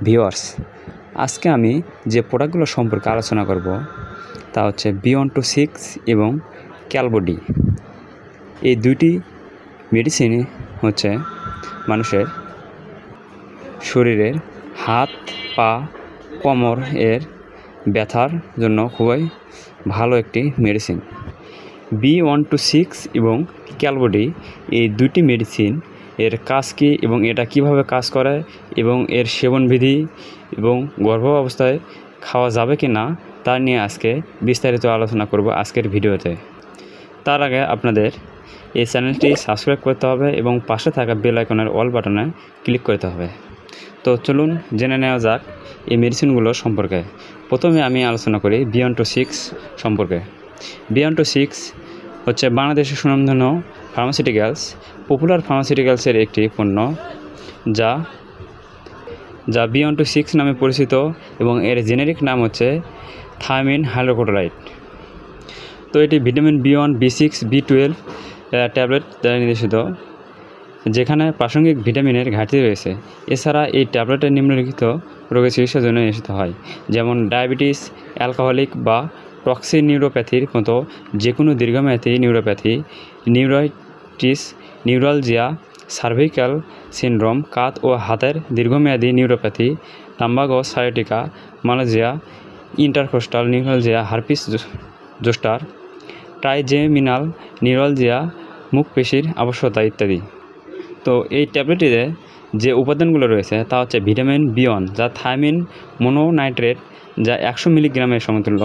Viewers, আজকে আমি যে প্রোডাক্টগুলো সম্পর্কে আলোচনা করব তা হচ্ছে B126 এবং ক্যালবোডি। এই দুইটি মেডিসিন হচ্ছে মানুষের শরীরের হাত, পা, কোমর এর ব্যথার জন্য খুবই ভালো একটি মেডিসিন। B126 এবং ক্যালবোডি এই দুটি মেডিসিন এর কাজ কী এবং এটা কিভাবে কাজ করে এবং এর সেবনবিধি এবং গর্ভাবস্থায় খাওয়া যাবে কি না তা নিয়ে আজকে বিস্তারিত আলোচনা করব আজকের ভিডিওতে। তার আগে আপনাদের এই চ্যানেলটি সাবস্ক্রাইব করতে হবে এবং পাশে থাকা বেল আইকনের অল বাটনে ক্লিক করতে হবে। তো চলুন জেনে নেওয়া যাক এই মেডিসিনগুলো সম্পর্কে। প্রথমে আমি আলোচনা করি B126 সম্পর্কে। B126 হচ্ছে বাংলাদেশের সুনামধন্য পপুলার ফার্মাসিউটিক্যালসের একটি পণ্য যা B126 নামে পরিচিত এবং এর জেনেরিক নাম হচ্ছে থায়ামিন হাইড্রোক্লোরাইড। তো এটি vitamin B1, B6, B12 tablet দ্বারা নির্দেশিত, যেখানে প্রাসঙ্গিক ভিটামিনের ঘাটতি রয়েছে। এছাড়া এই ট্যাবলেটের নিম্নলিখিত রোগের চিকিৎসার জন্য নির্দেশিত হয়, যেমন ডায়াবেটিস, অ্যালকোহলিক বা টক্সিক নিউরোপ্যাথির মতো যে কোনো দীর্ঘমেয়াদী neuropathy, neuritis, neuralgia, cervical syndrome, কাঁধ ও হাতের দীর্ঘমেয়াদী neuropathy, lumbago sciatica, myalgia, intercostal neuralgia, herpes zoster, trigeminal neuralgia, মুখ পেশির অবশ্যতা ইত্যাদি। তো এই ট্যাবলেটটিতে যে উপাদানগুলো রয়েছে তা হচ্ছে ভিটামিন B1 যা থায়ামিন মনোনাইট্রেট যা 100 মিলিগ্রামের সমতুল্য,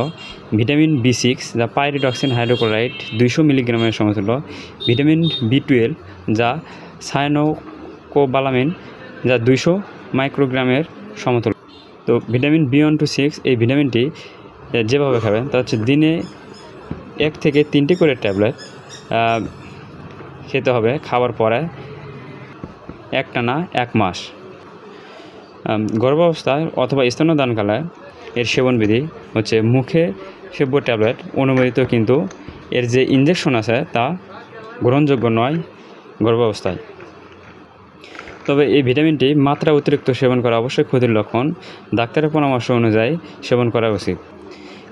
ভিটামিন B6 যা পাইরিডক্সিন হাইড্রোক্লোরাইড 200 মিলিগ্রামের সমতুল্য, ভিটামিন B12 যা সায়ানোকোবালামিন যা 200 মাইক্রোগ্রামের সমতুল্য। তো ভিটামিন B126 এই ভিটামিনটি যেভাবে খাবেন তা হচ্ছে দিনে 1 থেকে 3টি করে ট্যাবলেট খেতে হবে খাবার পরে একটানা 1 মাস। গর্ভাবস্থায় অথবা স্তন্যদানকালে এর সেবনবিধি হচ্ছে মুখে সেব্য ট্যাবলেট অনুমোদিত, কিন্তু এর যে ইনজেকশন আছে তা গ্রহণযোগ্য নয় গর্ভাবস্থায়। তবে এই ভিটামিনটি মাত্রা অতিরিক্ত সেবন করা অবশ্যই ক্ষতির লক্ষণ, ডাক্তারের পরামর্শ অনুযায়ী সেবন করা উচিত।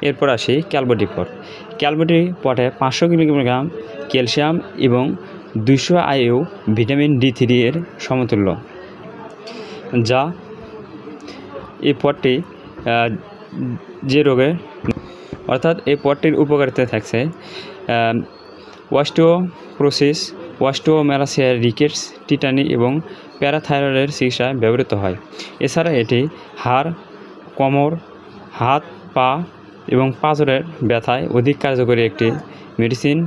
এরপর আসি ক্যালবোডি পট। ক্যালবোডি পটে 500 মিলিগ্রাম ক্যালসিয়াম এবং 200 IU ভিটামিন D3 এর সমতুল্য, যা এই পটটি যে রোগে অর্থাৎ এই পটটির উপকারিতা থাকছে ওয়াস্টিওপ্রোসিস, ওয়াস্টিওম্যালাসিয়া, রিকেটস, টিটানি এবং প্যারাথাইরয়েডের চিকিৎসায় ব্যবহৃত হয়। এছাড়া এটি হাড়, কোমর, হাত, পা এবং পাঁজরের ব্যথায় অধিক কার্যকরী একটি মেডিসিন।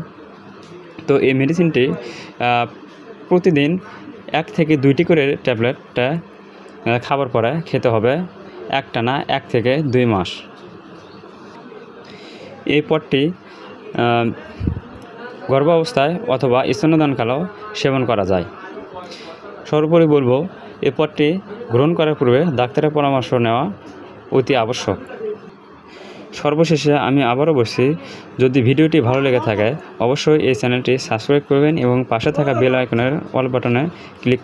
তো এই মেডিসিনটি প্রতিদিন 1 থেকে 2টি করে ট্যাবলেটটা খাবার পরে খেতে হবে একটানা 1 থেকে 2 মাস। এই পটটি গর্ভাবস্থায় অথবা স্তন্যদানকালেও সেবন করা যায়। সর্বোপরি বলবো এই পটটি গ্রহণ করার পূর্বে ডাক্তারের পরামর্শ নেওয়া অতি আবশ্যক। সর্বশেষে আমি আবারও বলছি, যদি ভিডিওটি ভালো লেগে থাকে অবশ্যই এই চ্যানেলটি সাবস্ক্রাইব করবেন এবং পাশে থাকা বেল আইকনের অল বাটনে ক্লিক